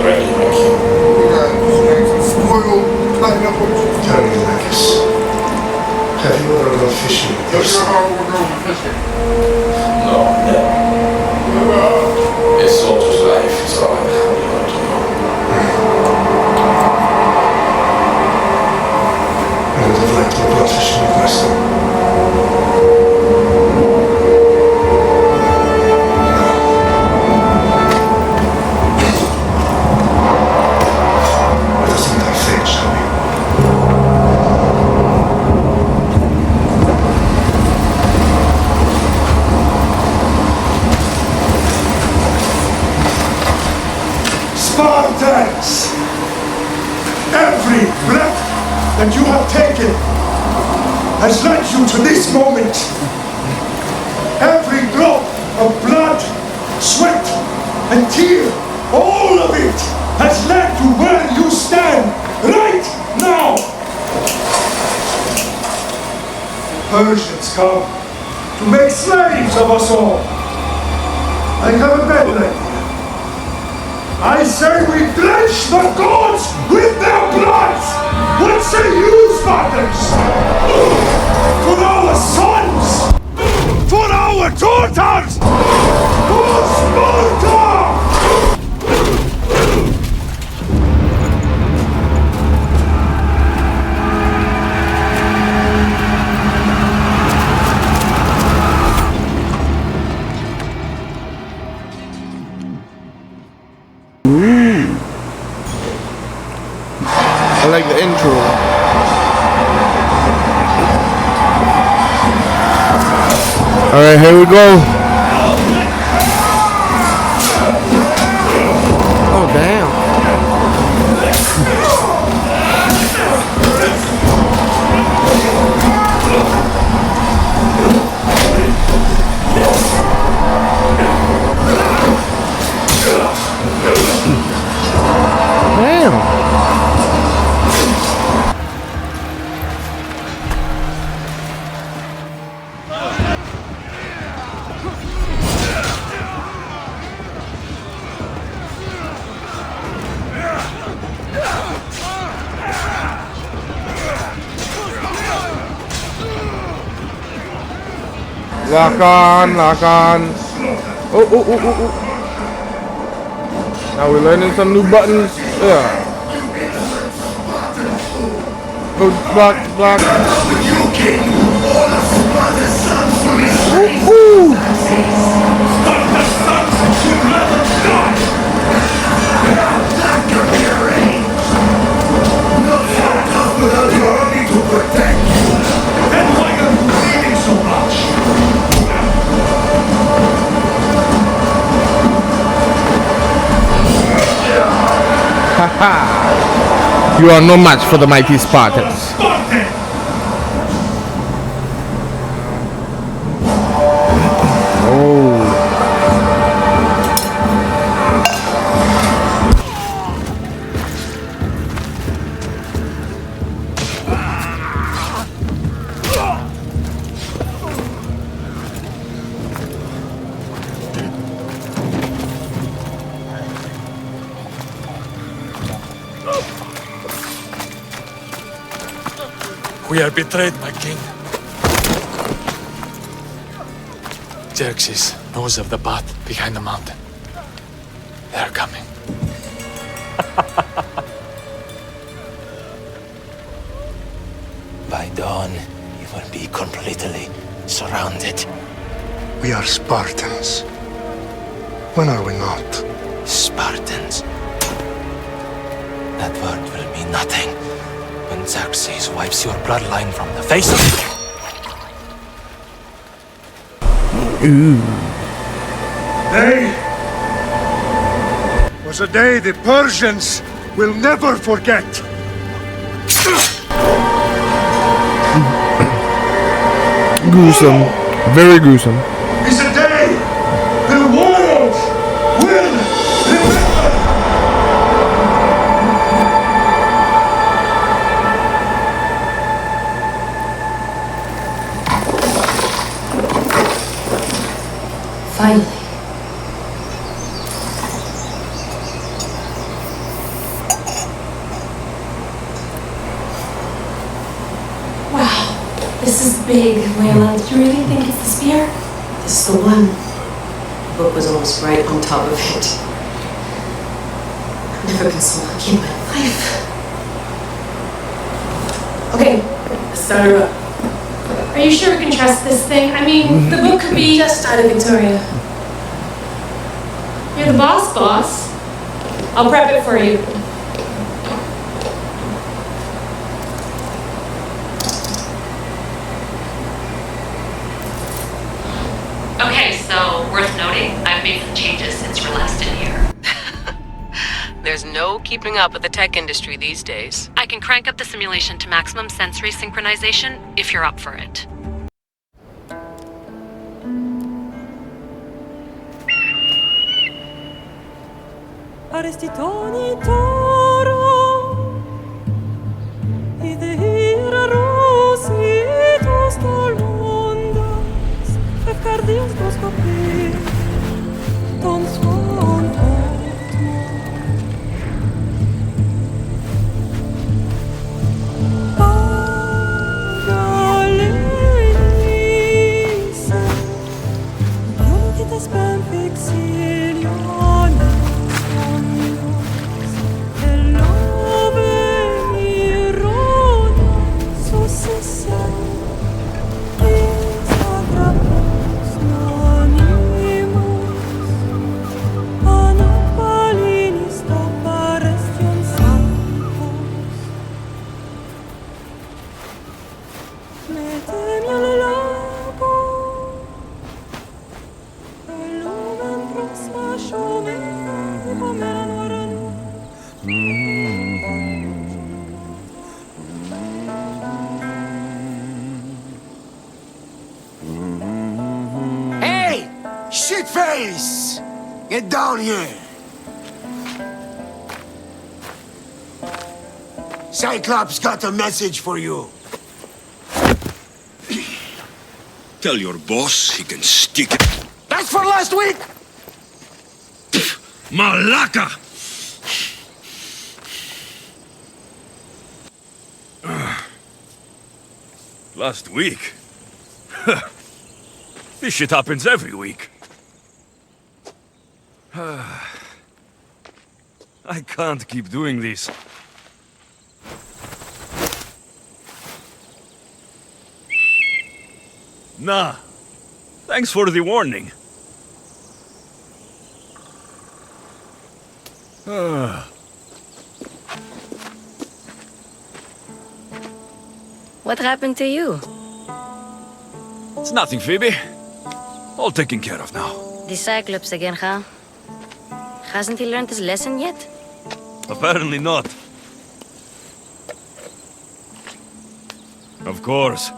ready, my king. Spoiled pineapple. Tell me, Marcus, have you ever gone fishing with your son? No, never. A soldier's life is all I want to know. I would have liked to go fishing with my son. Let us eat our fate, shall we? Spartans! Every breath that you have taken has led you to this moment. Every drop of blood, sweat, and tear, all of it has led to where you stand right now. Persians come to make slaves of us all. I have a better idea. I say we drench the gods with their blood! What say you, Spartans? For our sons! For our daughters! For Sparta! I like the intro. Alright, here we go. Oh, damn. Damn. Lock on, lock on. Oh, oh, oh, oh, oh. Now we're learning some new buttons. Yeah. Oh, block, block. Ooh, ooh. You are no match for the mighty Spartans. Oh. We are betrayed, my king. Xerxes knows of the path behind the mountain. They are coming. By dawn, you will be completely surrounded. We are Spartans. When are we not? Spartans. That word will mean nothing when Xerxes wipes your bloodline from the face of it. Day was a day the Persians will never forget. Gruesome. Very gruesome. It's a day the world will remember. Finally. big, Layla. Did you really think it's the spear? This is the one. The book was almost right on top of it. I've never been so lucky in my life. Okay, let's start her up. Are you sure we can trust this thing? I mean, the book could be Just out of Victoria. You're the boss. I'll prep it for you. Okay, so worth noting, I've made some changes since we're last in here. There's no keeping up with the tech industry these days. I can crank up the simulation to maximum sensory synchronization if you're up for it. Hey! Shitface! Get down here! Cyclops got a message for you. Tell your boss he can stick it. That's for last week! Malaka! Last week? This shit happens every week. I can't keep doing this. Nah. Thanks for the warning. What happened to you? It's nothing, Phoebe. All taken care of now. The Cyclops again, huh? Hasn't he learned his lesson yet? Apparently not. Of course.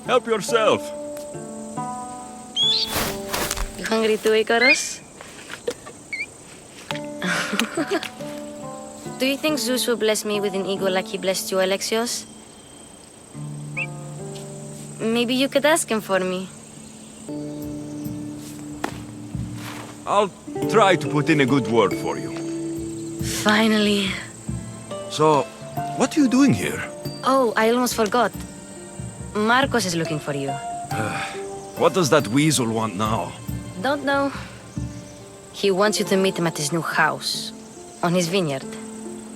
Help yourself. You hungry too, Icarus? Do you think Zeus will bless me with an ego like he blessed you, Alexios? Maybe you could ask him for me. I'll try to put in a good word for you. Finally. So, what are you doing here? Oh, I almost forgot. Marcos is looking for you. What does that weasel want now? Don't know. He wants you to meet him at his new house. On his vineyard.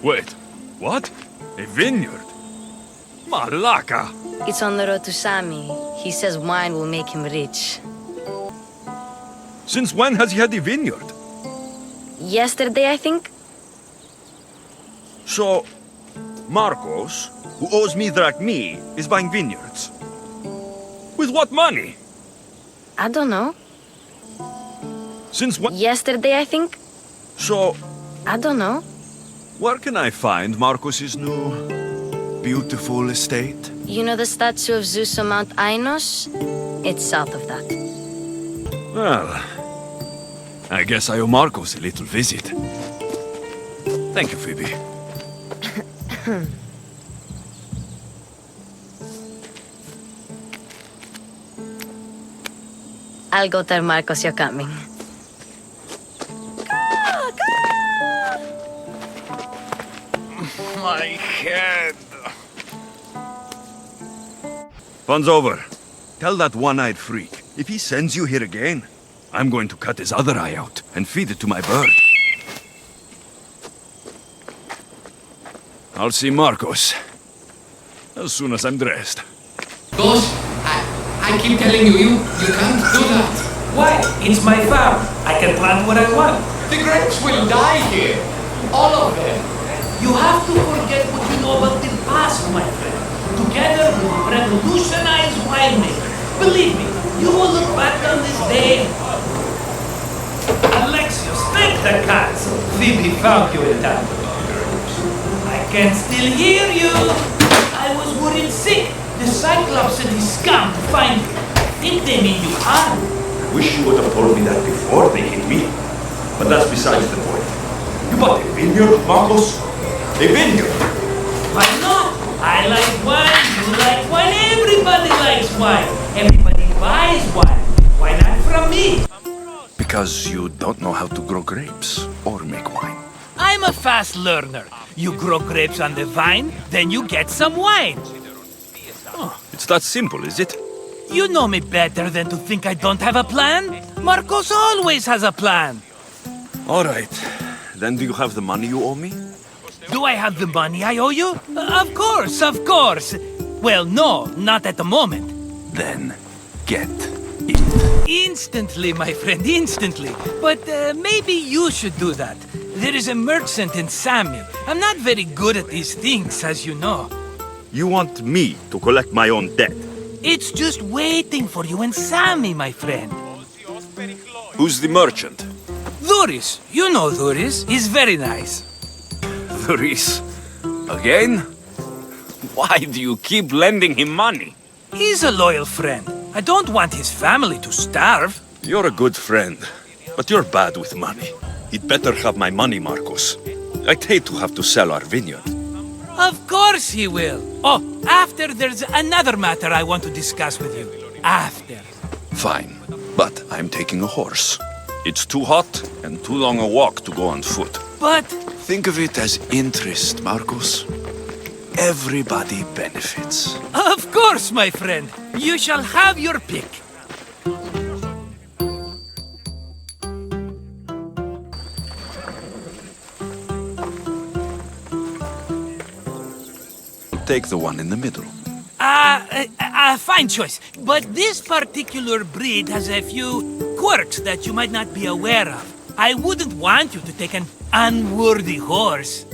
Wait, what? A vineyard? Malaka! It's on the road to Sami. He says wine will make him rich. Since when has he had a vineyard? Yesterday, I think? So, Marcos, who owes me drachmi, is buying vineyards. With what money? I don't know. Since when? Yesterday, I think? So, I don't know. where can I find Marcos's new, beautiful estate? You know the statue of Zeus on Mount Ainos? It's south of that. Well, I guess I owe Marcos a little visit. Thank you, Phoebe. I'll go tell Marcos you're coming. My head. Fun's over. Tell that one-eyed freak, if he sends you here again, I'm going to cut his other eye out and feed it to my bird. I'll see Marcos as soon as I'm dressed. Boss, I keep telling you, you can't do that. Why? It's my farm. I can plant what I want. The grapes will die here. All of them. You have to forget what you know about the past, my friend. Together we will revolutionize winemaking. Believe me, you will look back on this day. Alexios, thank the cats. Phoebe found you in time. I can still hear you. I was worried sick. The Cyclops and his scum to find you. Think they mean you harm. Wish you would have told me that before they hit me. But that's besides the point. You bought a vineyard, Marcos? A vineyard? Why not? I like wine, you like wine, everybody likes wine. Everybody buys wine. Why not from me? Because you don't know how to grow grapes or make wine. I'm a fast learner. You grow grapes on the vine, then you get some wine. Oh, it's that simple, is it? You know me better than to think I don't have a plan. Marcos always has a plan. All right. Then do you have the money you owe me? Do I have the money I owe you? Of course, of course. Well, no, not at the moment. Then get it. Instantly, my friend, instantly. But maybe you should do that. There is a merchant in Sami. I'm not very good at these things, as you know. You want me to collect my own debt? It's just waiting for you in Sami, my friend. Who's the merchant? Duris. You know Duris. He's very nice. Duris? Again? Why do you keep lending him money? He's a loyal friend. I don't want his family to starve. You're a good friend, but you're bad with money. He'd better have my money, Marcos. I'd hate to have to sell our vineyard. Of course he will. Oh, after there's another matter I want to discuss with you. After. Fine, but I'm taking a horse. It's too hot and too long a walk to go on foot. But... Think of it as interest, Marcos. Everybody benefits. Of course, my friend. You shall have your pick. Take the one in the middle. Fine choice. But this particular breed has a few quirks that you might not be aware of. I wouldn't want you to take an unworthy horse.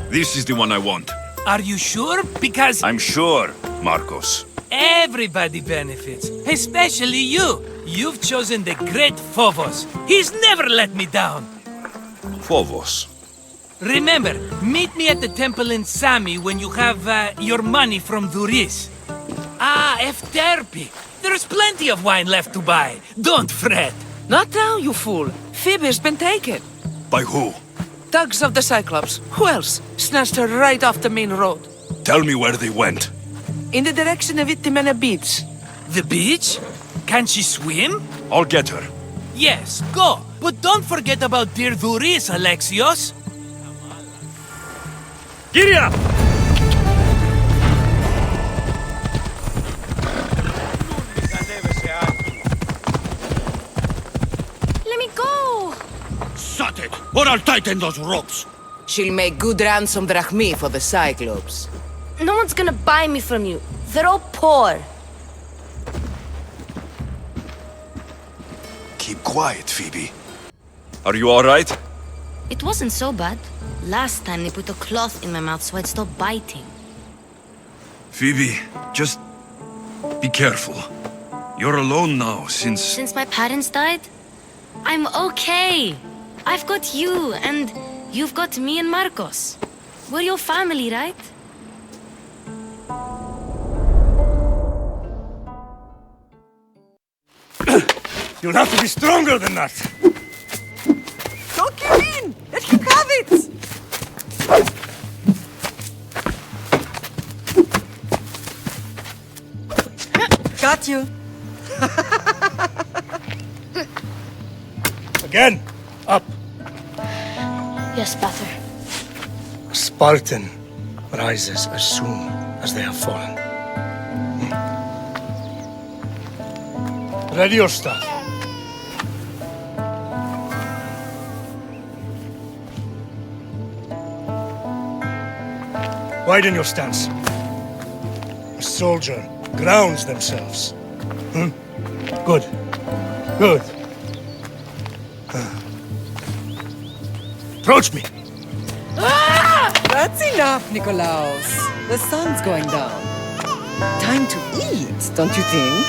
This is the one I want. Are you sure? Because... I'm sure, Marcos. Everybody benefits, especially you. You've chosen the great Phobos. He's never let me down. Phobos? Remember, meet me at the temple in Sami when you have your money from Duris. Efterpi. There's plenty of wine left to buy. Don't fret. Not now, you fool. Phoebe's been taken. By who? Thugs of the Cyclops. Who else? Snatched her right off the main road. Tell me where they went. In the direction of Itimena Beach. The beach? Can she swim? I'll get her. Yes, go. But don't forget about dear Duris, Alexios. Giddy up! Let me go! Shut it, or I'll tighten those ropes. She'll make good ransom drachmi for the Cyclops. No one's gonna buy me from you. They're all poor. Keep quiet, Phoebe. Are you all right? It wasn't so bad. Last time they put a cloth in my mouth so I'd stop biting. Phoebe, just be careful. You're alone now since... Since my parents died? I'm okay. I've got you, and you've got me and Marcos. We're your family, right? You'll have to be stronger than that. Don't give in! Let him have it! Got you. Again. Up. Yes, Father. A Spartan rises as soon as they have fallen. Ready your stuff. Widen your stance. A soldier grounds themselves. Good. Good. Approach me. That's enough, Nikolaos. The sun's going down. Time to eat, don't you think?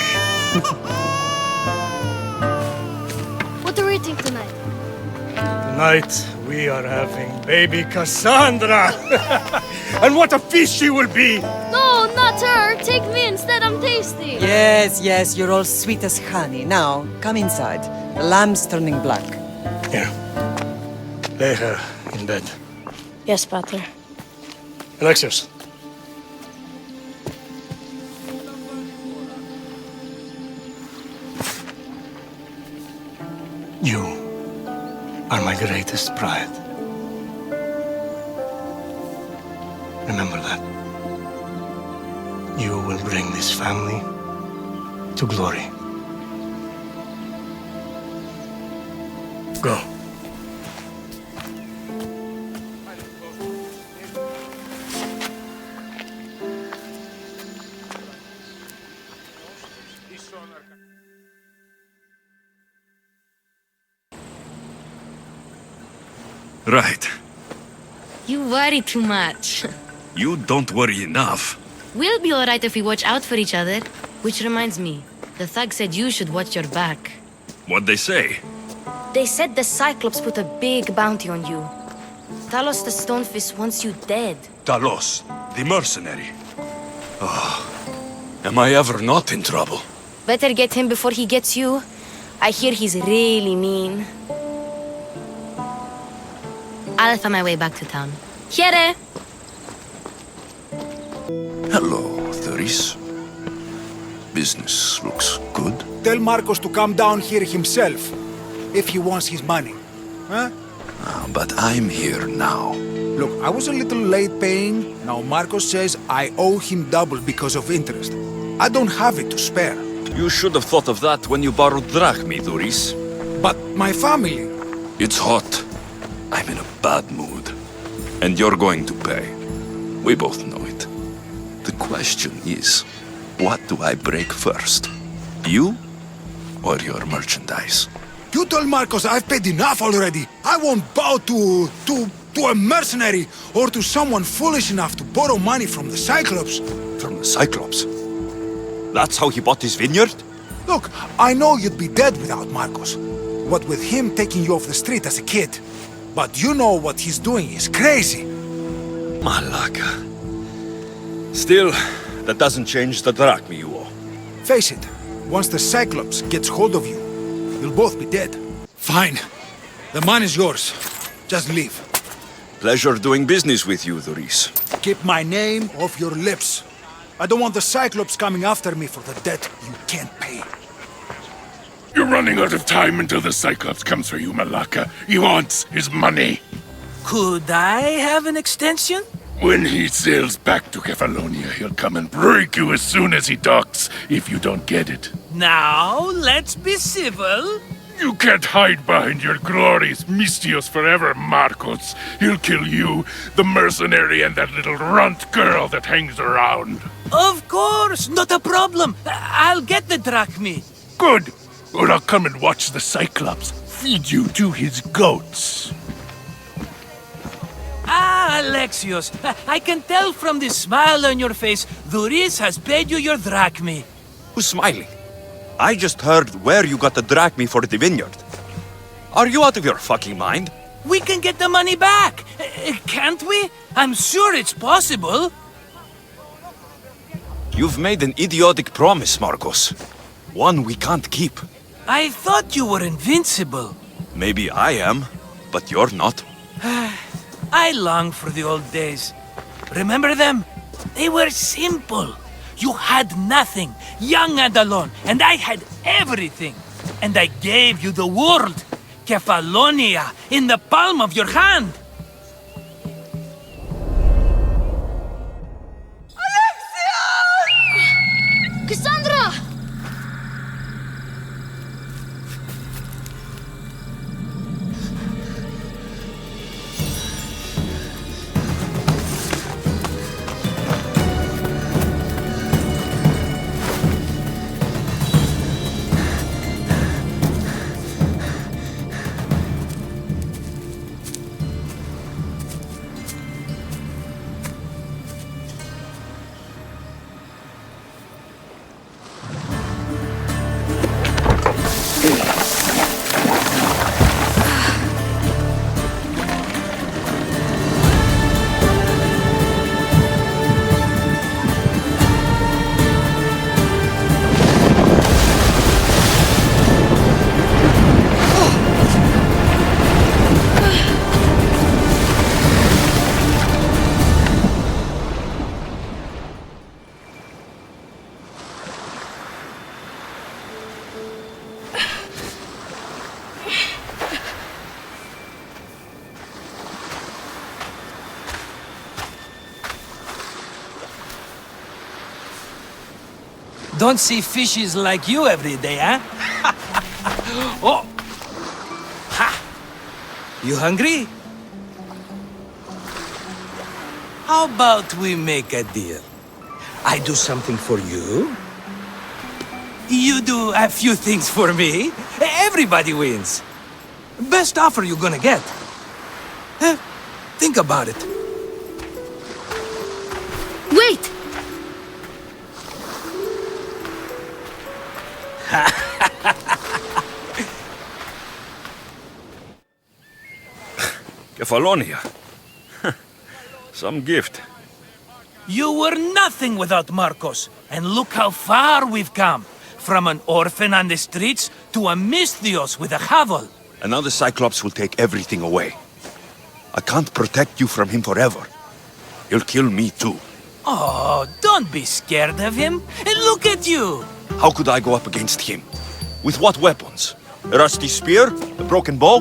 What are we eating tonight? Tonight, we are having baby Cassandra. And what a feast she will be! No, not her. Take me instead. I'm tasty. Yes, you're all sweet as honey. Now, come inside. The lamb's turning black. Here. Lay her in bed. Yes, Pater. Alexios. You are my greatest pride. Remember that. You will bring this family to glory. Go. Right. You worry too much. You don't worry enough. We'll be alright if we watch out for each other. Which reminds me, the thug said you should watch your back. What'd they say? They said the Cyclops put a big bounty on you. Talos the Stonefist wants you dead. Talos, the mercenary. Oh, am I ever not in trouble? Better get him before he gets you. I hear he's really mean. I'll find my way back to town. Here! Hello, Theris. Business looks good. Tell Marcos to come down here himself, if he wants his money. Huh? But I'm here now. Look, I was a little late paying. Now Marcos says I owe him double because of interest. I don't have it to spare. You should have thought of that when you borrowed drachmi, Theris. But my family... It's hot. I'm in a bad mood. And you're going to pay. We both know it. The question is, what do I break first? You or your merchandise? You told Marcos I've paid enough already. I won't bow to a mercenary or to someone foolish enough to borrow money from the Cyclops. From the Cyclops? That's how he bought his vineyard? Look, I know you'd be dead without Marcos. What with him taking you off the street as a kid. But you know what he's doing is crazy. Malaka. Still, that doesn't change the drachmi you owe. Face it, once the Cyclops gets hold of you, you'll both be dead. Fine. The money's yours. Just leave. Pleasure doing business with you, Theris. Keep my name off your lips. I don't want the Cyclops coming after me for the debt you can't pay. You're running out of time until the Cyclops comes for you, Malaka. He wants his money. Could I have an extension? When he sails back to Kefalonia, he'll come and break you as soon as he docks, if you don't get it. Now, let's be civil. You can't hide behind your glories, Mistios forever, Marcos. He'll kill you, the mercenary, and that little runt girl that hangs around. Of course, not a problem. I'll get the drachmi. Good. Or I'll come and watch the Cyclops feed you to his goats. Ah, Alexios, I can tell from the smile on your face, Theris has paid you your drachmi. Who's smiling? I just heard where you got the drachmi for the vineyard. Are you out of your fucking mind? We can get the money back, can't we? I'm sure it's possible. You've made an idiotic promise, Marcos. One we can't keep. I thought you were invincible. Maybe I am, but you're not. I long for the old days. Remember them? They were simple. You had nothing, young and alone, and I had everything. And I gave you the world, Kefalonia, in the palm of your hand. Cassandra! Don't see fishes like you every day, huh? Oh! Ha! You hungry? How about we make a deal? I do something for you. You do a few things for me. Everybody wins. Best offer you're gonna get. Think about it. Wait! Kefalonia. Some gift. You were nothing without Marcos, and look how far we've come. From an orphan on the streets to a Misthios with a hovel. And now the Cyclops will take everything away. I can't protect you from him forever. He'll kill me too. Oh, don't be scared of him. And look at you. How could I go up against him? With what weapons? A rusty spear? A broken bow?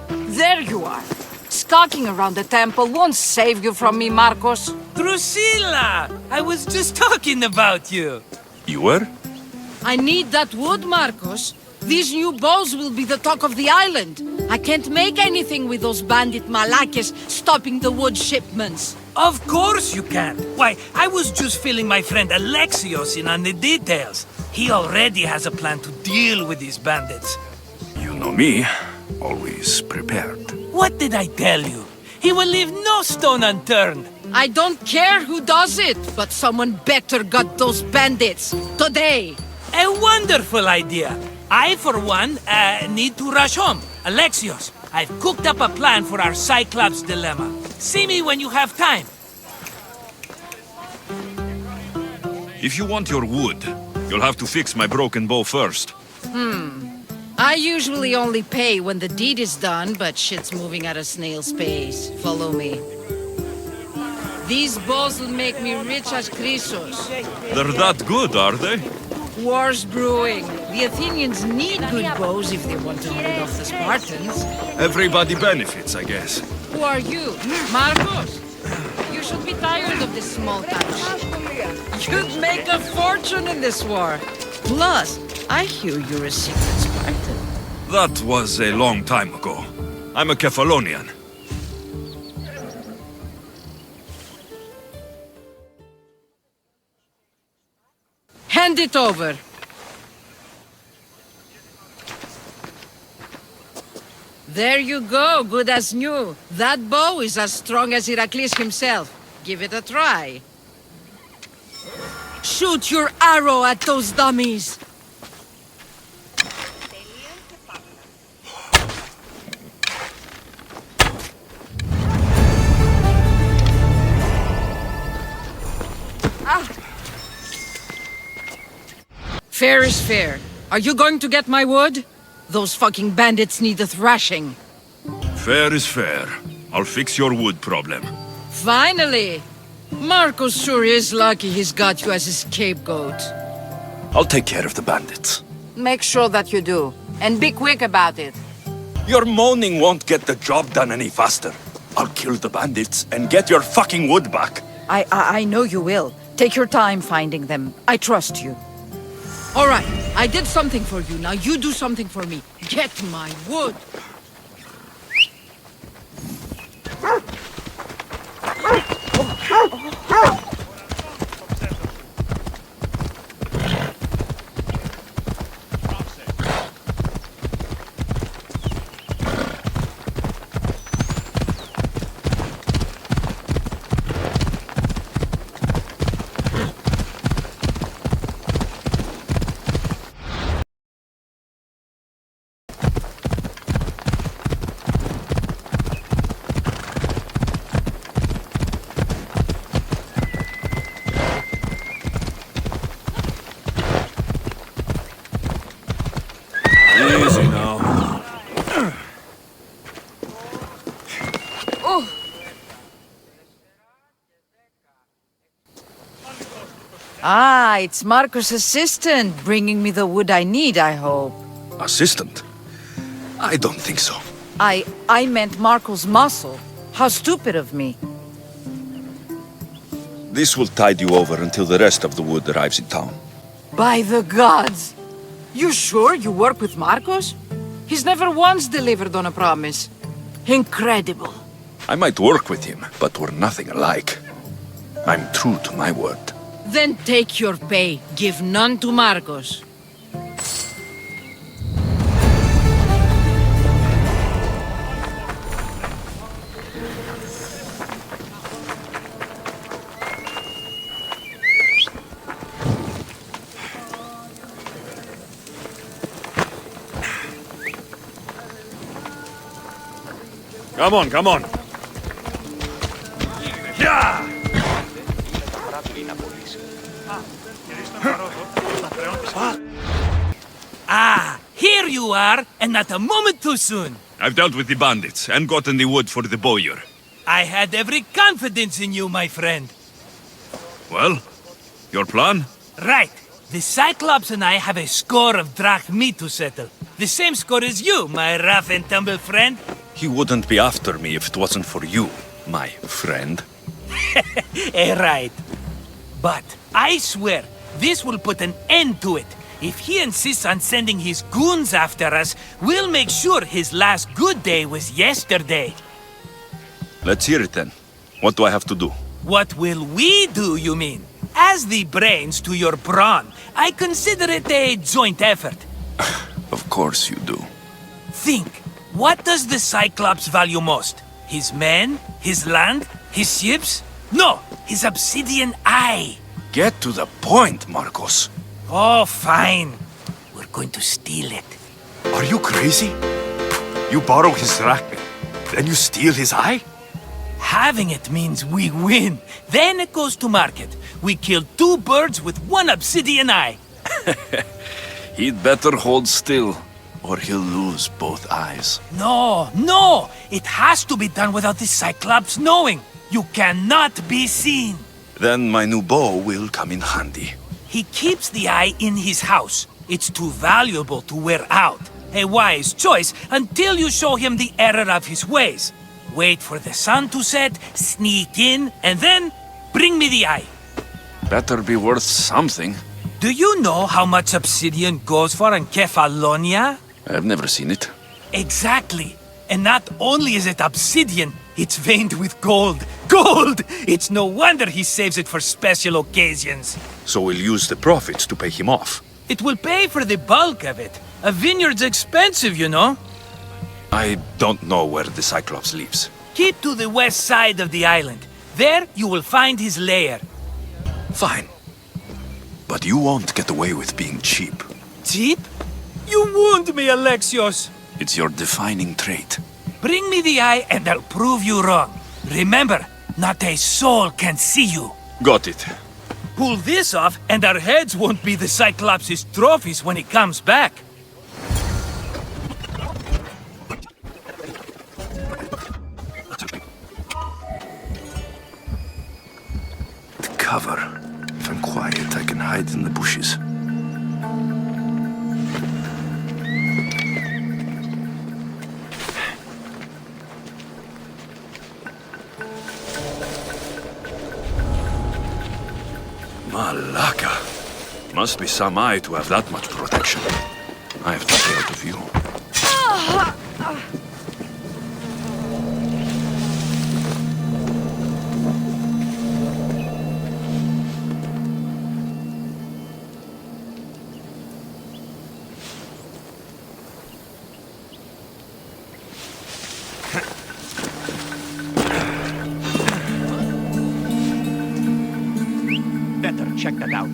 There you are. Skulking around the temple won't save you from me, Marcos. Drusilla! I was just talking about you. You were? I need that wood, Marcos. These new bows will be the talk of the island. I can't make anything with those bandit malakes stopping the wood shipments. Of course you can. Why, I was just filling my friend Alexios in on the details. He already has a plan to deal with these bandits. You know me. Always prepared. What did I tell you? He will leave no stone unturned. I don't care who does it, but someone better got those bandits. Today. A wonderful idea. I, for one, need to rush home. Alexios, I've cooked up a plan for our Cyclops dilemma. See me when you have time. If you want your wood, you'll have to fix my broken bow first. I usually only pay when the deed is done, but shit's moving at a snail's pace. Follow me. These bows will make me rich as Chrysos. They're that good, are they? War's brewing. The Athenians need good bows if they want to rid off the Spartans. Everybody benefits, I guess. Who are you? Marcos? You should be tired of this small town shit. You'd make a fortune in this war. Plus, I hear you're a secret Spartan. That was a long time ago. I'm a Kefalonian. Hand it over. There you go, good as new. That bow is as strong as Heracles himself. Give it a try. Shoot your arrow at those dummies. Fair is fair. Are you going to get my wood? Those fucking bandits need a thrashing. Fair is fair. I'll fix your wood problem. Finally! Marcos sure is lucky he's got you as his scapegoat. I'll take care of the bandits. Make sure that you do. And be quick about it. Your moaning won't get the job done any faster. I'll kill the bandits and get your fucking wood back. I know you will. Take your time finding them. I trust you. All right, I did something for you. Now you do something for me. Get my wood. Easy now. Ah, it's Marcos' assistant bringing me the wood I need, I hope. Assistant? I don't think so. I meant Marcos' muscle. How stupid of me. This will tide you over until the rest of the wood arrives in town. By the gods! You sure you work with Marcos? He's never once delivered on a promise. Incredible. I might work with him, but we're nothing alike. I'm true to my word. Then take your pay. Give none to Marcos. Come on, come on. Yeah! Ah, here you are, and not a moment too soon. I've dealt with the bandits and gotten the wood for the bowyer. I had every confidence in you, my friend. Well, your plan? Right. The Cyclops and I have a score of drachmi to settle. The same score as you, my rough and tumble friend. He wouldn't be after me if it wasn't for you, my friend. Right. But I swear, this will put an end to it. If he insists on sending his goons after us, we'll make sure his last good day was yesterday. Let's hear it then. What do I have to do? What will we do, you mean? As the brains to your brawn, I consider it a joint effort. Of course you do. Think, what does the Cyclops value most? His men? His land? His ships? No, his obsidian eye. Get to the point, Marcos. Oh, fine. We're going to steal it. Are you crazy? You borrow his drachma, then you steal his eye? Having it means we win. Then it goes to market. We kill 2 birds with 1 obsidian eye. He'd better hold still, or he'll lose both eyes. No! It has to be done without the Cyclops knowing. You cannot be seen. Then my new bow will come in handy. He keeps the eye in his house. It's too valuable to wear out. A wise choice until you show him the error of his ways. Wait for the sun to set, sneak in, and then bring me the eye. Better be worth something. Do you know how much obsidian goes for in Kefalonia? I've never seen it. Exactly. And not only is it obsidian, it's veined with gold. Gold! It's no wonder he saves it for special occasions. So we'll use the profits to pay him off. It will pay for the bulk of it. A vineyard's expensive, you know. I don't know where the Cyclops lives. Keep to the west side of the island. There you will find his lair. Fine. But you won't get away with being cheap. Cheap? You wound me, Alexios. It's your defining trait. Bring me the eye and I'll prove you wrong. Remember, not a soul can see you. Got it. Pull this off and our heads won't be the Cyclops' trophies when he comes back. Cover. If I'm quiet, I can hide in the bushes. Malaka. Must be some eye to have that much protection. I have to stay out of view. Check that out.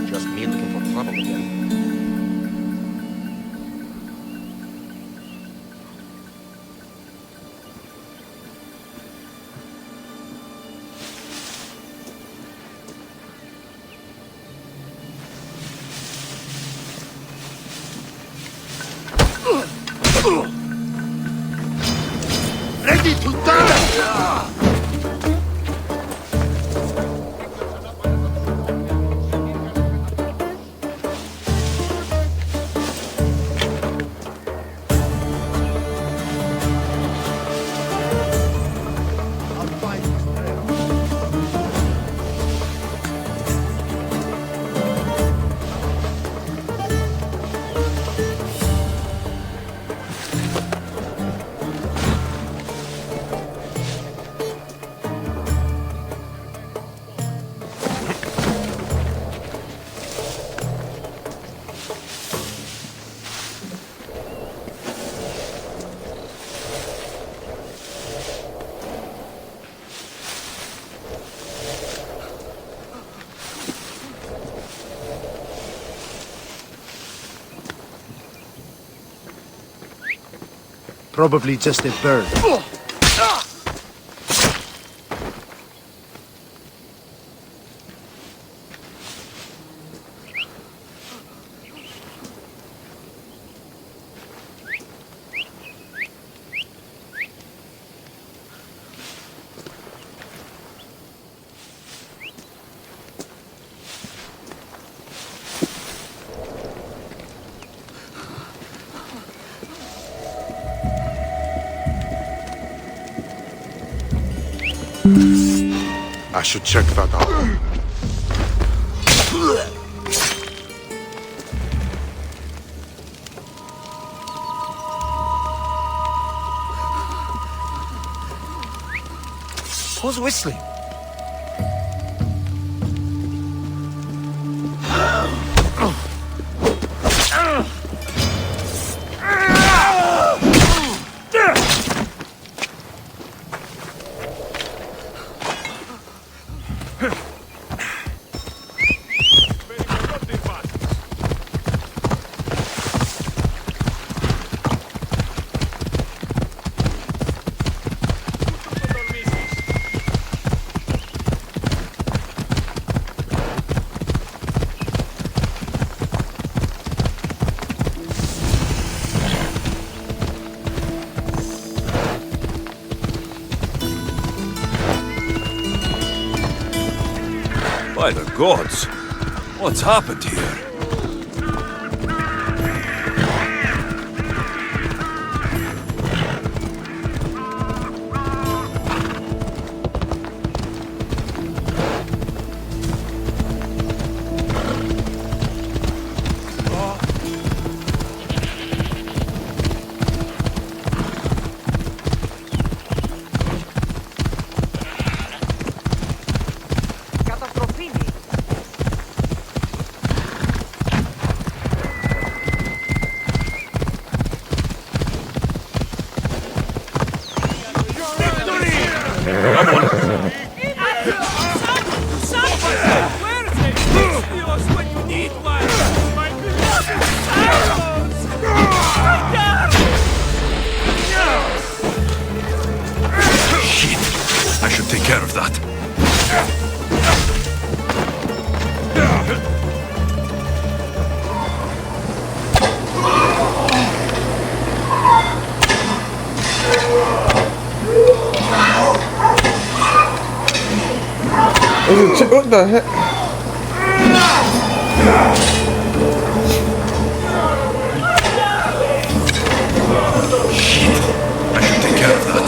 Just me looking for trouble again. Ready to die! Probably just a bird. I should check that out. Who's whistling? By the gods! What's happened here? I should take care of that. What the heck? I should take care of that.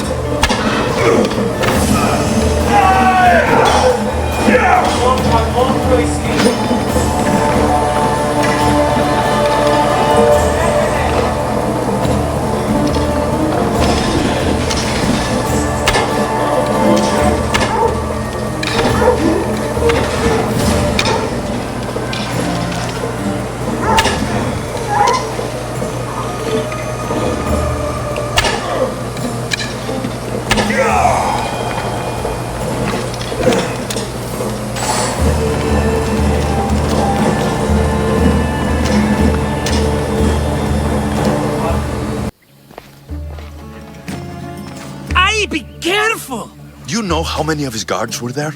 Be careful! Do you know how many of his guards were there?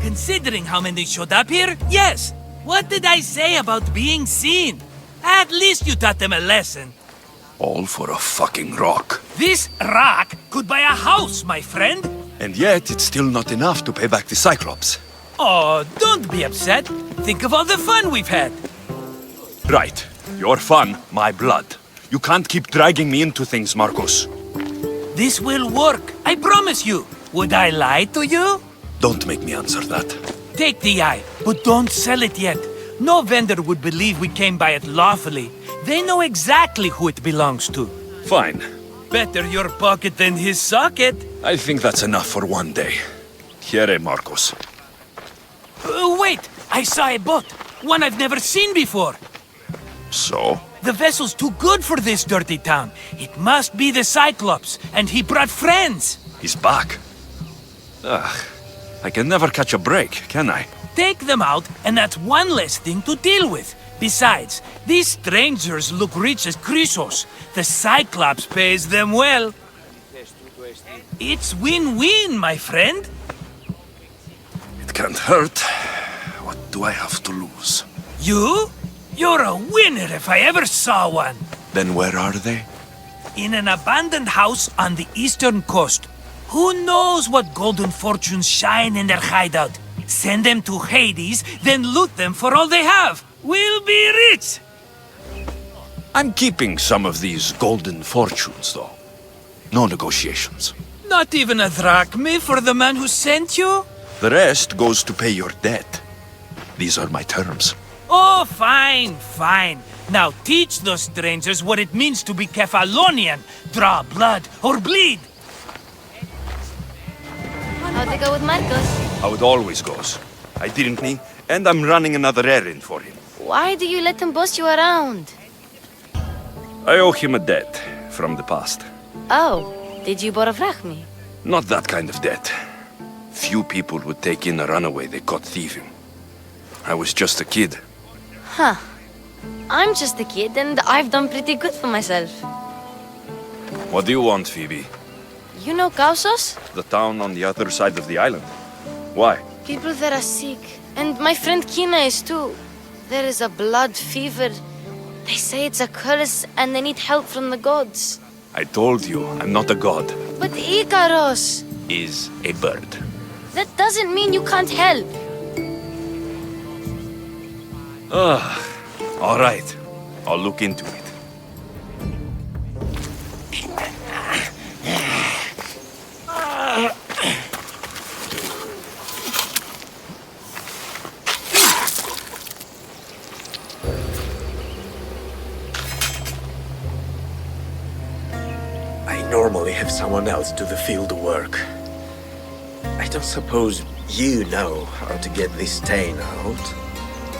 Considering how many showed up here, yes. What did I say about being seen? At least you taught them a lesson. All for a fucking rock. This rock could buy a house, my friend. And yet, it's still not enough to pay back the Cyclops. Oh, don't be upset. Think of all the fun we've had. Right. Your fun, my blood. You can't keep dragging me into things, Marcos. This will work, I promise you. Would I lie to you? Don't make me answer that. Take the eye, but don't sell it yet. No vendor would believe we came by it lawfully. They know exactly who it belongs to. Fine. Better your pocket than his socket. I think that's enough for one day. Here, Marcos. Wait! I saw a boat. One I've never seen before. So? The vessel's too good for this dirty town. It must be the Cyclops, and he brought friends. He's back. Ugh, I can never catch a break, can I? Take them out, and that's one less thing to deal with. Besides, these strangers look rich as Chrysos. The Cyclops pays them well. It's win-win, my friend. It can't hurt. What do I have to lose? You? You're a winner if I ever saw one. Then where are they? In an abandoned house on the eastern coast. Who knows what golden fortunes shine in their hideout? Send them to Hades, then loot them for all they have. We'll be rich! I'm keeping some of these golden fortunes, though. No negotiations. Not even a drachme for the man who sent you? The rest goes to pay your debt. These are my terms. Oh, fine, fine. Now teach those strangers what it means to be Kephalonian. Draw blood or bleed. How'd it go with Marcos? How it always goes. I didn't need, and I'm running another errand for him. Why do you let him boss you around? I owe him a debt from the past. Oh, did you borrow drachme? Not that kind of debt. Few people would take in a runaway they caught thieving. I was just a kid. Huh. I'm just a kid and I've done pretty good for myself. What do you want, Phoebe? You know Kausos? The town on the other side of the island. Why? People there are sick. And my friend Kina is too. There is a blood fever. They say it's a curse and they need help from the gods. I told you, I'm not a god. But Ikaros Is a bird. that doesn't mean you can't help. All right. I'll look into it. I normally have someone else do the field work. I don't suppose you know how to get this stain out.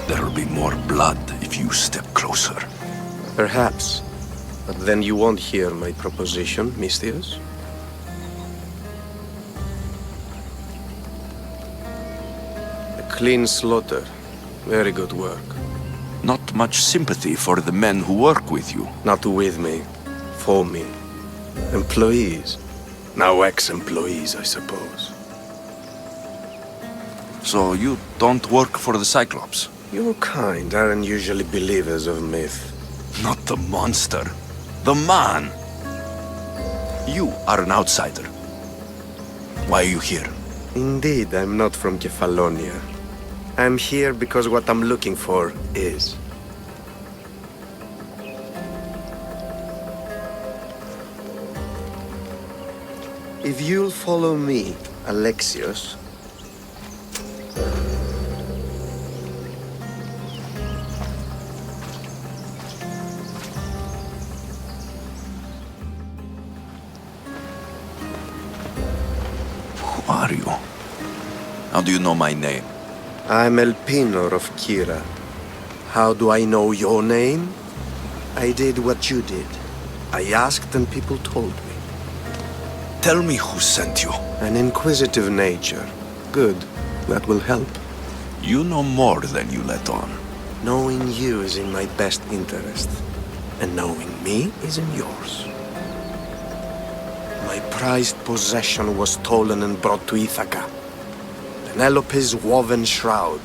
There'll be more blood if you step closer. Perhaps. But then you won't hear my proposition, Mistius. A clean slaughter. Very good work. Not much sympathy for the men who work with you. Not with me. For me. Employees. Now ex-employees, I suppose. So you don't work for the Cyclops? Your kind aren't usually believers of myth. Not the monster. The man. You are an outsider. Why are you here? Indeed, I'm not from Kefalonia. I'm here because what I'm looking for is. If you'll follow me, Alexios, Who are you? How do you know my name? I'm Elpinor of Kira. How do I know your name? I did what you did. I asked and people told me. Tell me who sent you. An inquisitive nature. Good. That will help. You know more than you let on. Knowing you is in my best interest. And knowing me is in yours. My prized possession was stolen and brought to Ithaca. Penelope's woven shroud.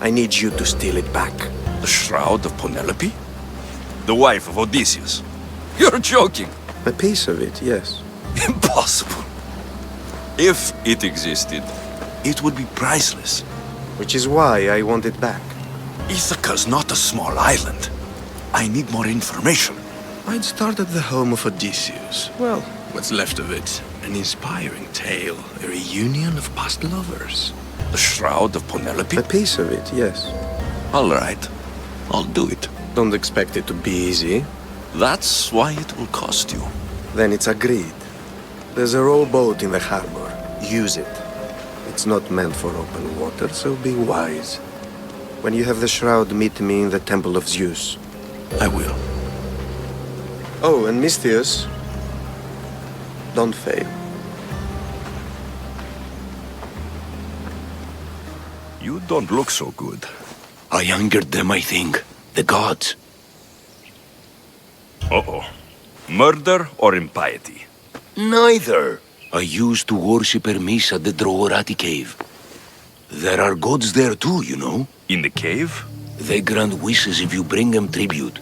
I need you to steal it back. The shroud of Penelope? The wife of Odysseus? You're joking! A piece of it, yes. Impossible. If it existed, it would be priceless. Which is why I want it back. Ithaca's not a small island. I need more information. I'd start at the home of Odysseus. Well, what's left of it? An inspiring tale, a reunion of past lovers. The shroud of Penelope? A piece of it, yes. All right. I'll do it. Don't expect it to be easy. That's why it will cost you. Then it's agreed. There's a rowboat in the harbor. Use it. It's not meant for open water, so be wise. When you have the shroud, meet me in the Temple of Zeus. I will. Oh, and Mistius, don't fail. You don't look so good. I angered them, I think. The gods. Uh-oh. Murder or impiety? Neither. I used to worship Hermes at the Droorati cave. There are gods there too, you know. In the cave? They grant wishes if you bring them tribute.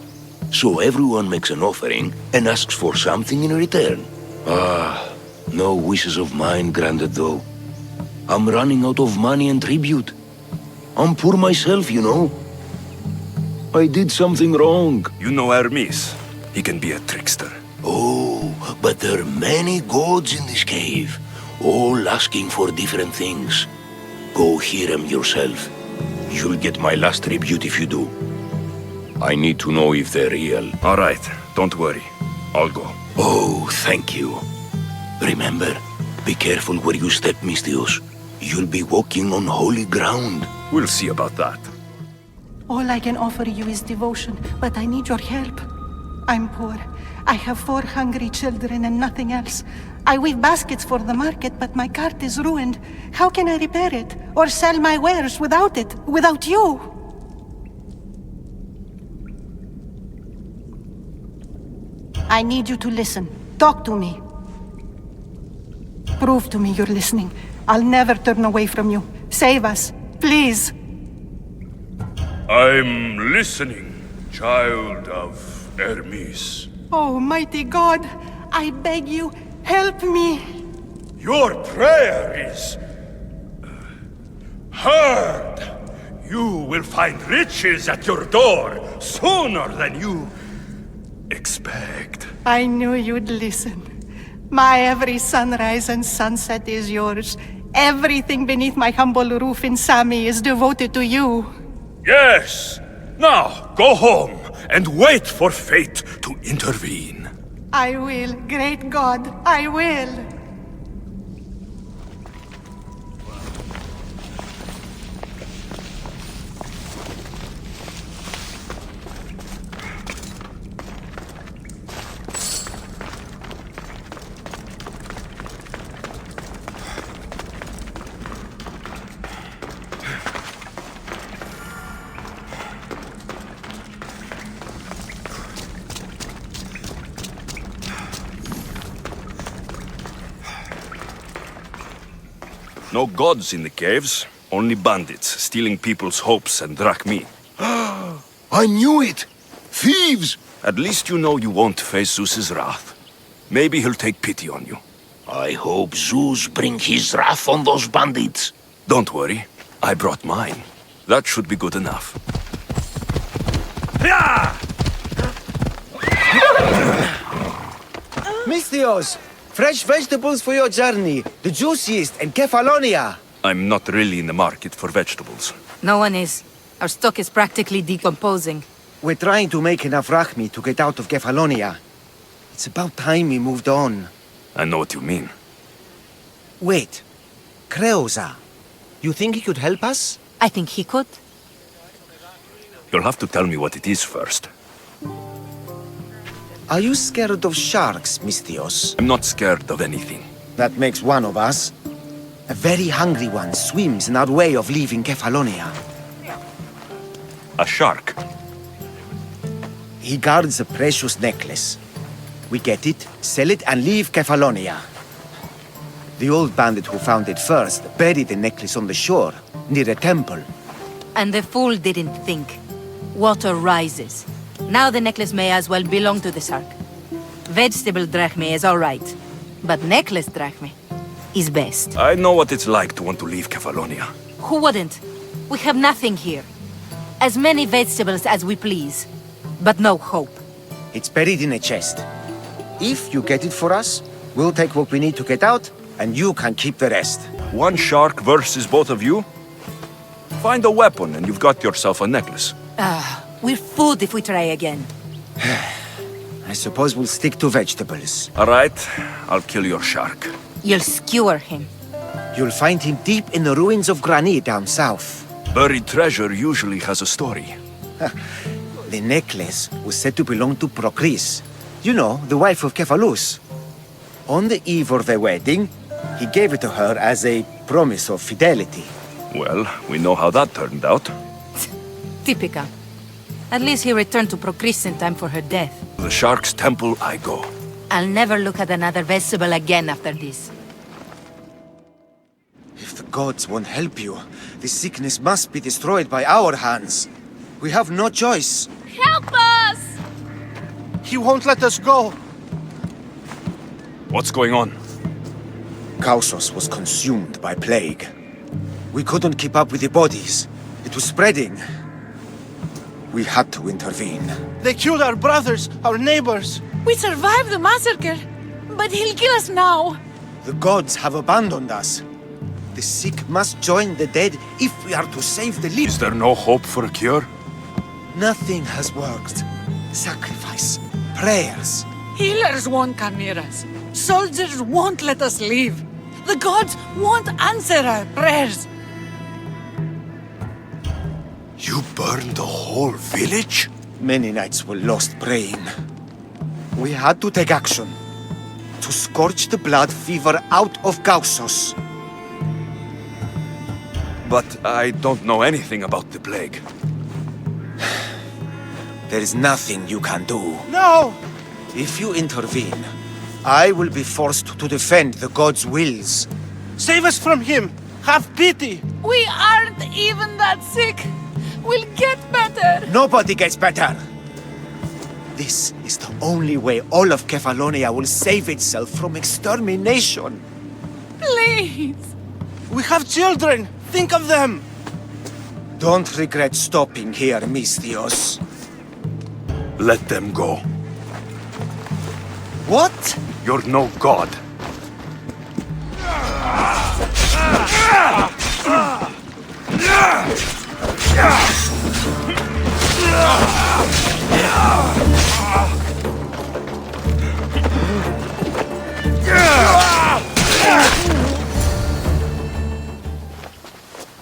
So everyone makes an offering and asks for something in return. Ah, no wishes of mine granted though. I'm running out of money and tribute. I'm poor myself, you know. I did something wrong. You know Hermes. He can be a trickster. Oh, but there are many gods in this cave, all asking for different things. Go hear them yourself. You'll get my last tribute if you do. I need to know if they're real. All right, don't worry. I'll go. Oh, thank you. Remember, be careful where you step, Mistios. You'll be walking on holy ground. We'll see about that. All I can offer you is devotion, but I need your help. I'm poor. I have 4 hungry children and nothing else. I weave baskets for the market, but my cart is ruined. How can I repair it? Or sell my wares without it? Without you? I need you to listen. Talk to me. Prove to me you're listening. I'll never turn away from you. Save us, please. I'm listening, child of Hermes. Oh, mighty God, I beg you, help me. Your prayer is heard. You will find riches at your door sooner than you expect. I knew you'd listen. My every sunrise and sunset is yours. Everything beneath my humble roof in Sami is devoted to you. Yes. Now, go home and wait for fate to intervene. I will, great God, I will. No gods in the caves, only bandits stealing people's hopes and drachmi. I knew it! Thieves! At least you know you won't face Zeus's wrath. Maybe he'll take pity on you. I hope Zeus bring his wrath on those bandits. Don't worry, I brought mine. That should be good enough. Mistios! Fresh vegetables for your journey. The juiciest in Kefalonia. I'm not really in the market for vegetables. No one is. Our stock is practically decomposing. We're trying to make enough rachmi to get out of Kefalonia. It's about time we moved on. I know what you mean. Wait. Creosa. You think he could help us? I think he could. You'll have to tell me what it is first. Are you scared of sharks, Mistios? I'm not scared of anything. That makes one of us. A very hungry one swims in our way of leaving Kefalonia. A shark? He guards a precious necklace. We get it, sell it, and leave Kefalonia. The old bandit who found it first buried the necklace on the shore, near a temple. And the fool didn't think. Water rises. Now the necklace may as well belong to the shark. Vegetable drachme is all right, but necklace drachme is best. I know what it's like to want to leave Kefalonia. Who wouldn't? We have nothing here. As many vegetables as we please, but no hope. It's buried in a chest. If you get it for us, we'll take what we need to get out, and you can keep the rest. One shark versus both of you? Find a weapon and you've got yourself a necklace. We're food if we try again. I suppose we'll stick to vegetables. All right, I'll kill your shark. You'll skewer him. You'll find him deep in the ruins of Granit down south. Buried treasure usually has a story. The necklace was said to belong to Procris. You know, the wife of Cephalus. On the eve of their wedding, he gave it to her as a promise of fidelity. Well, we know how that turned out. Typical. At least he returned to Procris in time for her death. To the Shark's temple I go. I'll never look at another vegetable again after this. If the gods won't help you, this sickness must be destroyed by our hands. We have no choice. Help us! He won't let us go. What's going on? Kausos was consumed by plague. We couldn't keep up with the bodies. It was spreading. We had to intervene. They killed our brothers, our neighbors. We survived the massacre, but he'll kill us now. The gods have abandoned us. The sick must join the dead if we are to save the living. Is there no hope for a cure? Nothing has worked. Sacrifice, prayers. Healers won't come near us. Soldiers won't let us leave. The gods won't answer our prayers. You burned the whole village? Many nights were lost praying. We had to take action. To scorch the blood fever out of Kausos. But I don't know anything about the plague. There is nothing you can do. No! If you intervene, I will be forced to defend the gods' wills. Save us from him! Have pity! We aren't even that sick. We'll get better. Nobody gets better. This is the only way all of Kefalonia will save itself from extermination. Please. We have children. Think of them. Don't regret stopping here, Mistios. Let them go. What? You're no god.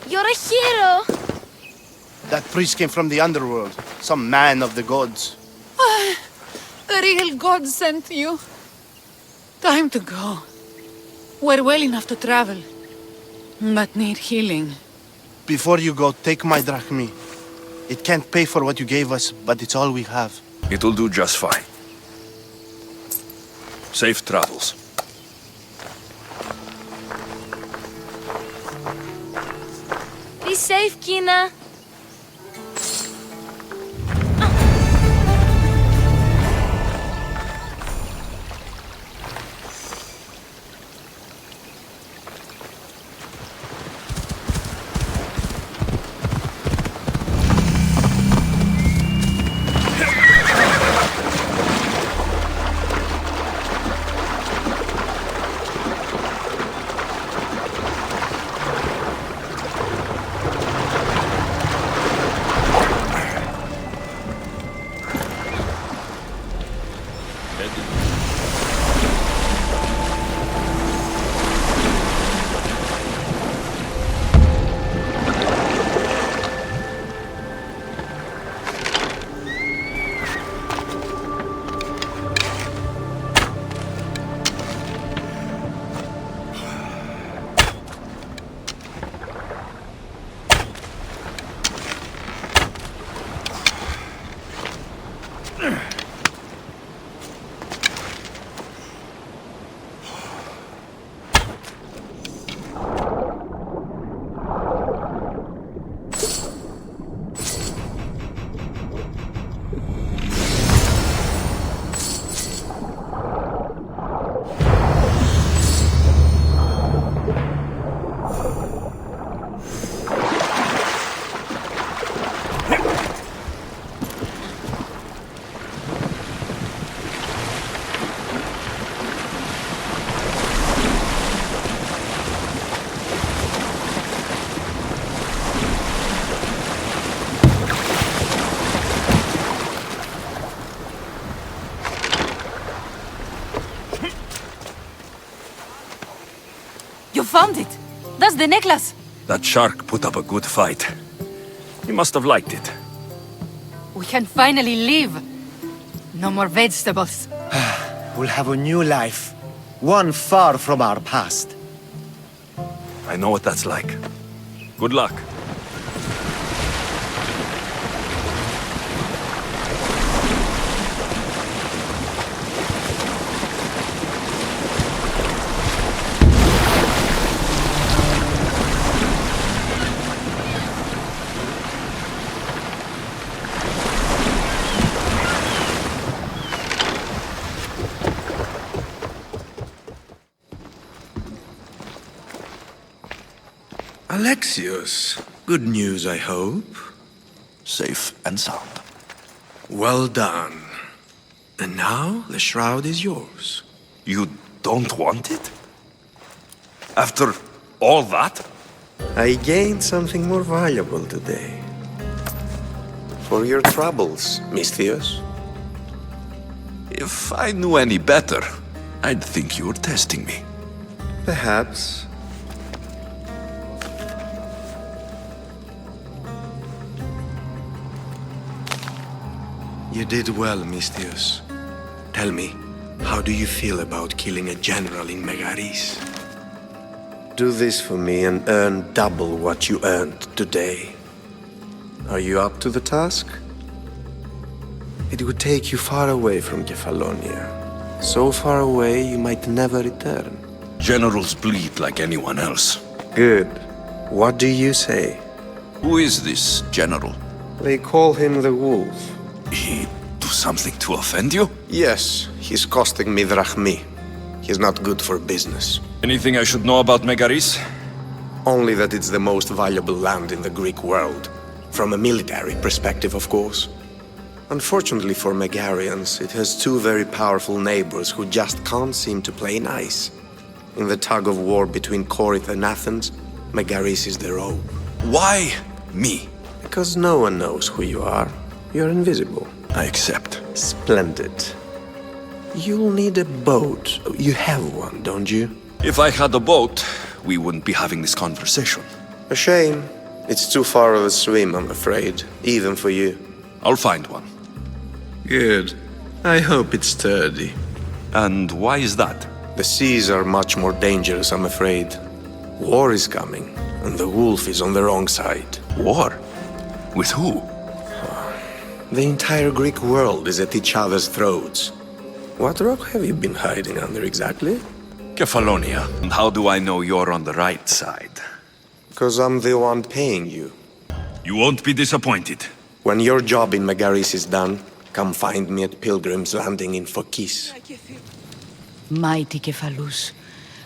You're a hero! That priest came from the underworld. Some man of the gods. The real god sent you. Time to go. We're well enough to travel, but need healing. Before you go, take my drachmi. It can't pay for what you gave us, but it's all we have. It'll do just fine. Safe travels. Be safe, Kina. You found it! That's the necklace! That shark put up a good fight. He must have liked it. We can finally live. No more vegetables. We'll have a new life. One far from our past. I know what that's like. Good luck. Alexios, good news, I hope. Safe and sound. Well done. And now the shroud is yours. You don't want it? After all that? I gained something more valuable today. For your troubles, Misthios. If I knew any better, I'd think you were testing me. Perhaps. You did well, Misthios. Tell me, how do you feel about killing a general in Megaris? Do this for me and earn double what you earned today. Are you up to the task? It would take you far away from Kefalonia. So far away you might never return. Generals bleed like anyone else. Good. What do you say? Who is this general? They call him the Wolf. He do something to offend you? Yes, he's costing me drachmi. He's not good for business. Anything I should know about Megaris? Only that it's the most valuable land in the Greek world. From a military perspective, of course. Unfortunately for Megarians, it has two very powerful neighbors who just can't seem to play nice. In the tug of war between Corinth and Athens, Megaris is the rogue. Why me? Because no one knows who you are. You're invisible. I accept. Splendid. You'll need a boat. You have one, don't you? If I had a boat, we wouldn't be having this conversation. A shame. It's too far of a swim, I'm afraid. Even for you. I'll find one. Good. I hope it's sturdy. And why is that? The seas are much more dangerous, I'm afraid. War is coming, and the wolf is on the wrong side. War? With who? The entire Greek world is at each other's throats. What rock have you been hiding under exactly? Kefalonia. And how do I know you're on the right side? Because I'm the one paying you. You won't be disappointed. When your job in Megaris is done, come find me at Pilgrim's Landing in Phokis. Mighty Kephalus,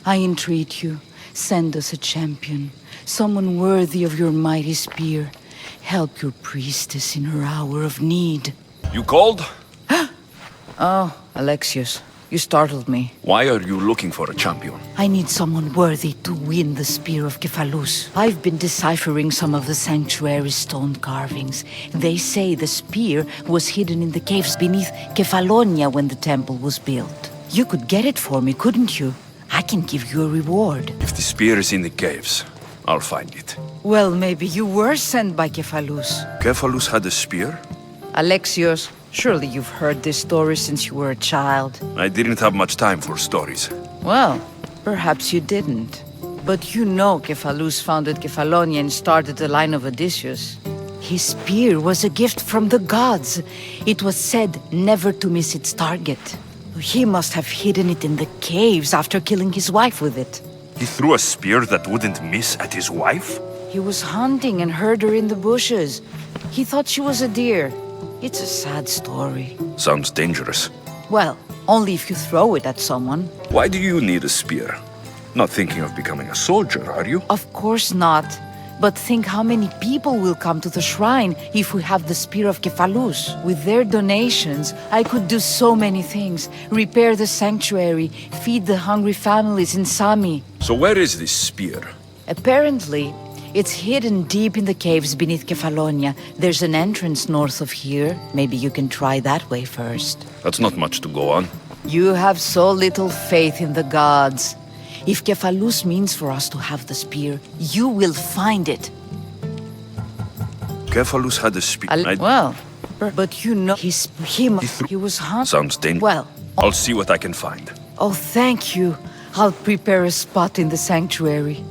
I entreat you, send us a champion, someone worthy of your mighty spear. Help your priestess in her hour of need. You called? Oh, Alexios, you startled me. Why are you looking for a champion? I need someone worthy to win the spear of Kephalus. I've been deciphering some of the sanctuary's stone carvings. They say the spear was hidden in the caves beneath Kefalonia when the temple was built. You could get it for me, couldn't you? I can give you a reward. If the spear is in the caves, I'll find it. Well, maybe you were sent by Kephalus. Kephalus had a spear? Alexios, surely you've heard this story since you were a child. I didn't have much time for stories. Well, perhaps you didn't. But you know Kephalus founded Kefalonia and started the line of Odysseus. His spear was a gift from the gods. It was said never to miss its target. He must have hidden it in the caves after killing his wife with it. He threw a spear that wouldn't miss at his wife? He was hunting and heard her in the bushes. He thought she was a deer. It's a sad story. Sounds dangerous. Well, only if you throw it at someone. Why do you need a spear? Not thinking of becoming a soldier, are you? Of course not. But think how many people will come to the shrine if we have the spear of Kephalus. With their donations, I could do so many things. Repair the sanctuary, feed the hungry families in Sami. So where is this spear? Apparently, it's hidden deep in the caves beneath Kefalonia. There's an entrance north of here. Maybe you can try that way first. That's not much to go on. You have so little faith in the gods. If Kephalus means for us to have the spear, you will find it. Kephalus had a spear. Well, but you know he was hunted. Sounds dangerous. Well, I'll see what I can find. oh, thank you. I'll prepare a spot in the sanctuary.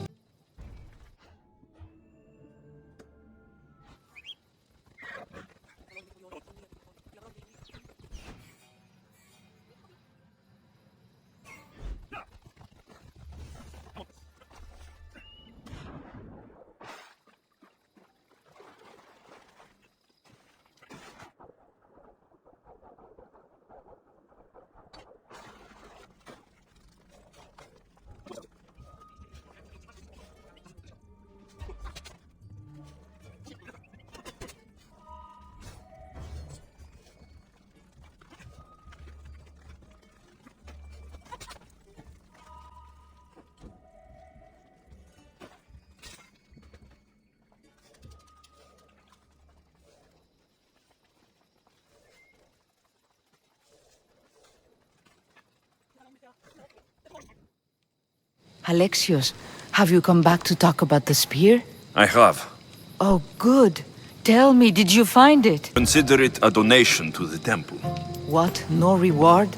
Alexios, have you come back to talk about the spear? I have. Oh, good. Tell me, did you find it? Consider it a donation to the temple. What? No reward?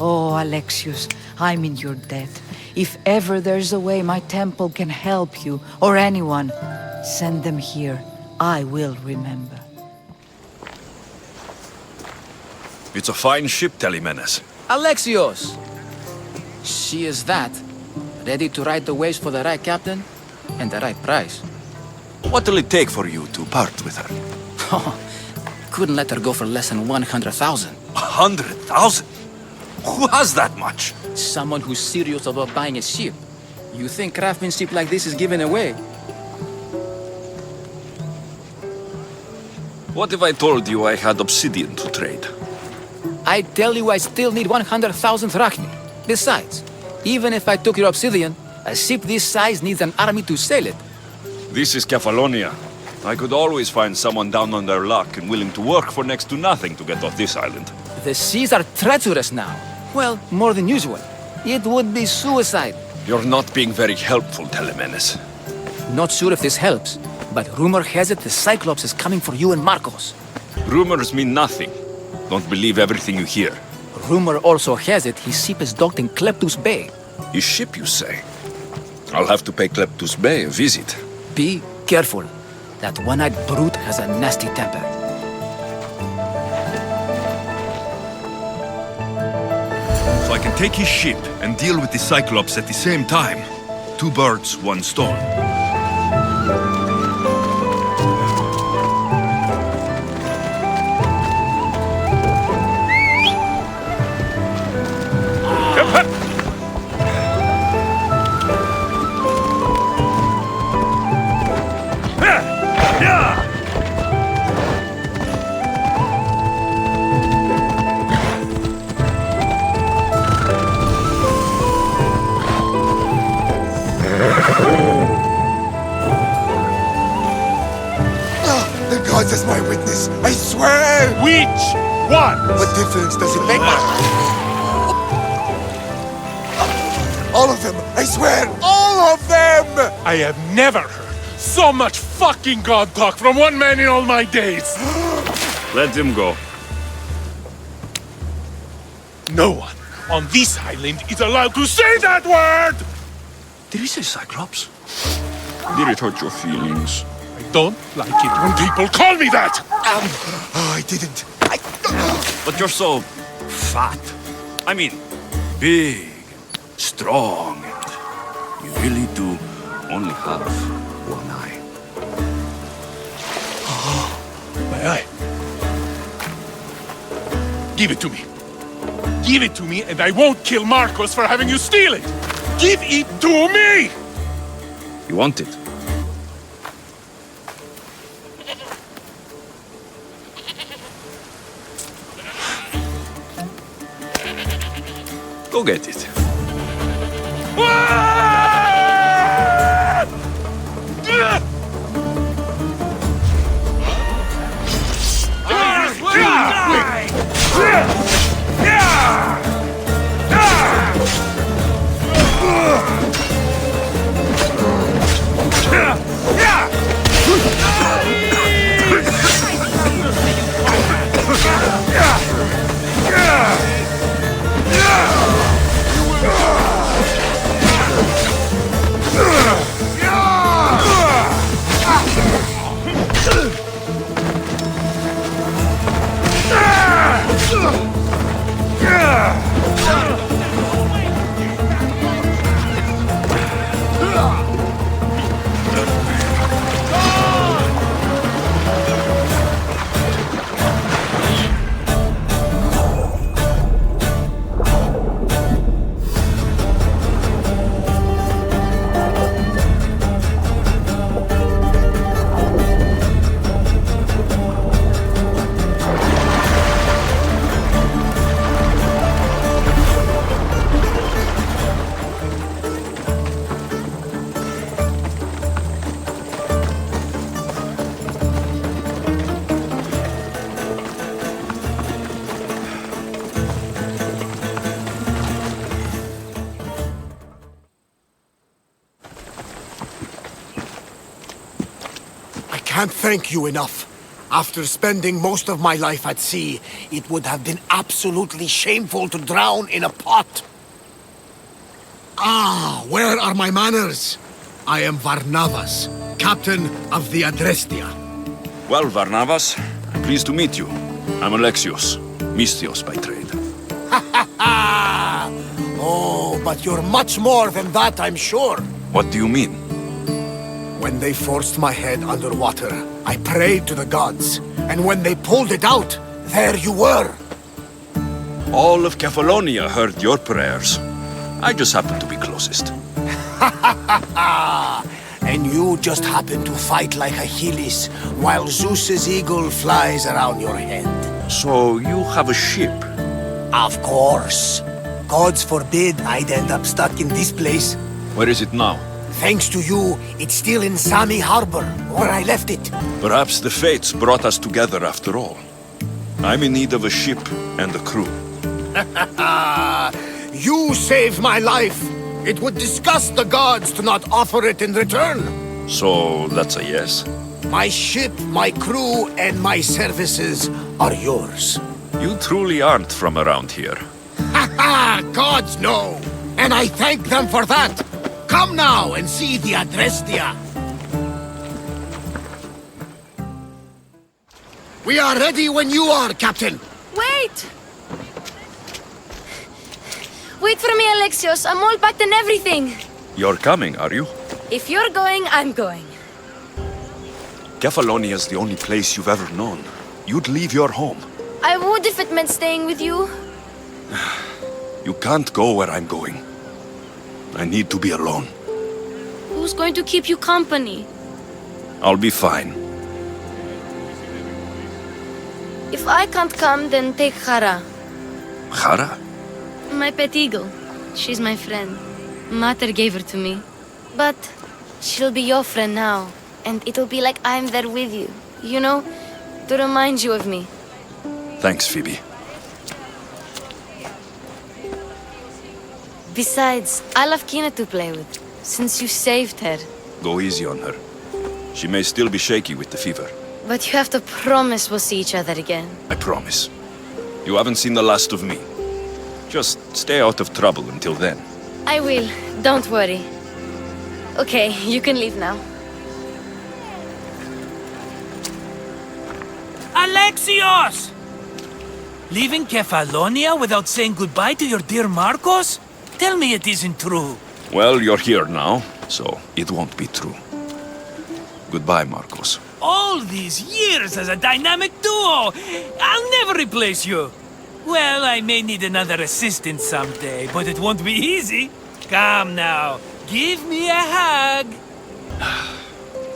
Oh, Alexios, I'm in your debt. If ever there's a way my temple can help you, or anyone, send them here. I will remember. It's a fine ship, Telemenes. Alexios! She is that. Ready to ride the waves for the right captain and the right price. What will it take for you to part with her? Couldn't let her go for less than 100,000. 100,000? Who has that much? Someone who's serious about buying a ship. You think craftsmanship like this is given away? What if I told you I had obsidian to trade? I tell you I still need 100,000 drachmi. Besides, even if I took your obsidian, a ship this size needs an army to sail it. This is Kefalonia. I could always find someone down on their luck and willing to work for next to nothing to get off this island. The seas are treacherous now. Well, more than usual. It would be suicide. You're not being very helpful, Telemenes. Not sure if this helps, but rumor has it the Cyclops is coming for you and Marcos. Rumors mean nothing. Don't believe everything you hear. Rumor also has it his ship is docked in Kleptus Bay. His ship, you say? I'll have to pay Kleptus Bay a visit. Be careful. That one-eyed brute has a nasty temper. So I can take his ship and deal with the Cyclops at the same time. 2 birds, 1 stone. The gods as my witness, I swear! Which one? What difference does it make? All of them, I swear, all of them! I have never heard so much fucking god talk from one man in all my days. Let him go. No one on this island is allowed to say that word! Did he say Cyclops? Did it hurt your feelings? I don't like it when people call me that! I didn't. But you're so fat. I mean, big, strong. You really do only have one eye. My eye. Give it to me. Give it to me and I won't kill Marcos for having you steal it! Give it to me! You want it? Go get it. can't thank you enough. After spending most of my life at sea, it would have been absolutely shameful to drown in a pot. Ah, where are my manners? I am Varnavas, captain of the Odessey. Well, Varnavas, I'm pleased to meet you. I'm Alexios, Mystios by trade. Oh, but you're much more than that, I'm sure. What do you mean? When they forced my head underwater, I prayed to the gods. And when they pulled it out, there you were. All of Kefalonia heard your prayers. I just happened to be closest. And you just happened to fight like Achilles, while Zeus's eagle flies around your head. So you have a ship? Of course. Gods forbid I'd end up stuck in this place. Where is it now? Thanks to you, it's still in Sami Harbor, where I left it. Perhaps the fates brought us together after all. I'm in need of a ship and a crew. You saved my life. It would disgust the gods to not offer it in return. So that's a yes? My ship, my crew, and my services are yours. You truly aren't from around here. Gods know! And I thank them for that! Come now and see the Odessey. We are ready when you are, Captain. Wait! Wait for me, Alexios. I'm all packed and everything. You're coming, are you? If you're going, I'm going. Kefalonia is the only place you've ever known. You'd leave your home. I would if it meant staying with you. You can't go where I'm going. I need to be alone. Who's going to keep you company? I'll be fine. If I can't come, then take Hara. Hara? My pet eagle. She's my friend. Mater gave her to me. But she'll be your friend now. And it'll be like I'm there with you. You know? To remind you of me. Thanks, Phoebe. Besides, I'll have Kina to play with, since you saved her. Go easy on her. She may still be shaky with the fever. But you have to promise we'll see each other again. I promise. You haven't seen the last of me. Just stay out of trouble until then. I will. Don't worry. Okay, you can leave now. Alexios! Leaving Kefalonia without saying goodbye to your dear Marcos? Tell me it isn't true. Well, you're here now, so it won't be true. Goodbye, Marcos. All these years as a dynamic duo! I'll never replace you! Well, I may need another assistant someday, but it won't be easy. Come now, give me a hug.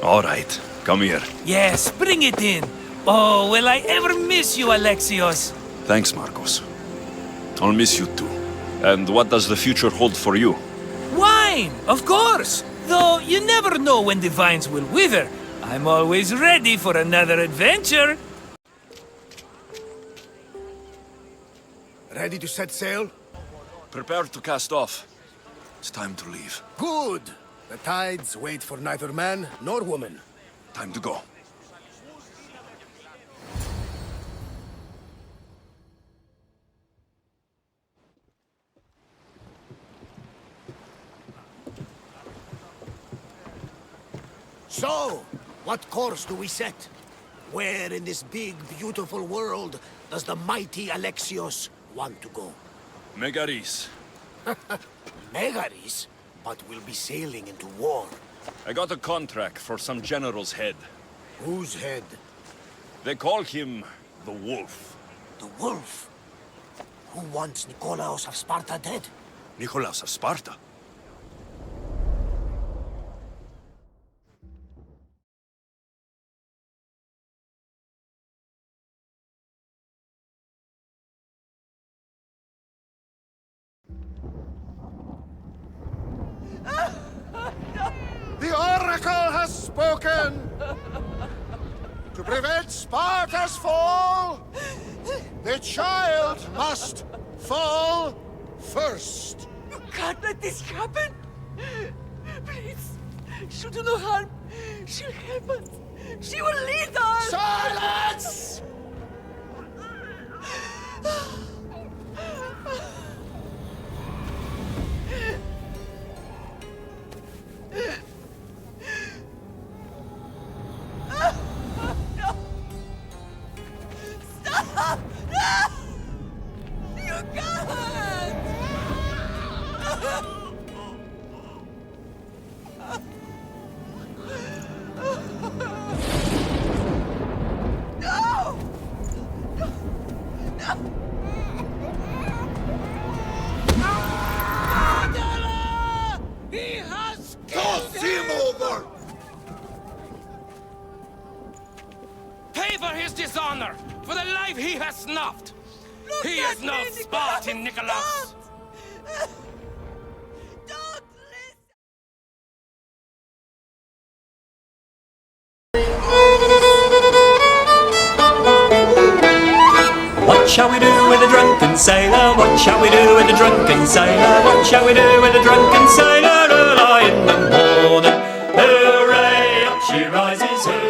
All right, come here. Yes, bring it in. Oh, will I ever miss you, Alexios? Thanks, Marcos. I'll miss you too. And what does the future hold for you? Wine, of course. Though you never know when the vines will wither. I'm always ready for another adventure. Ready to set sail? Prepare to cast off. It's time to leave. Good. The tides wait for neither man nor woman. Time to go. So, what course do we set? Where in this big, beautiful world does the mighty Alexios want to go? Megaris. Megaris? But we'll be sailing into war. I got a contract for some general's head. Whose head? They call him the Wolf. The Wolf? Who wants Nikolaos of Sparta dead? Nikolaos of Sparta? The Oracle has spoken! To prevent Sparta's fall, the child must fall first. You can't let this happen! Please, she'll do no harm. She'll help us. She will lead us! Silence! No! Stop! No! You can't! No! No! He has Toss him over! Pay for his dishonor, for the life he has snuffed. He is no Spartan, Nicholas. What shall we do with a drunken sailor? What shall we do with a drunken sailor? What shall we do with a drunken sailor early in the morning? Hooray, up she rises.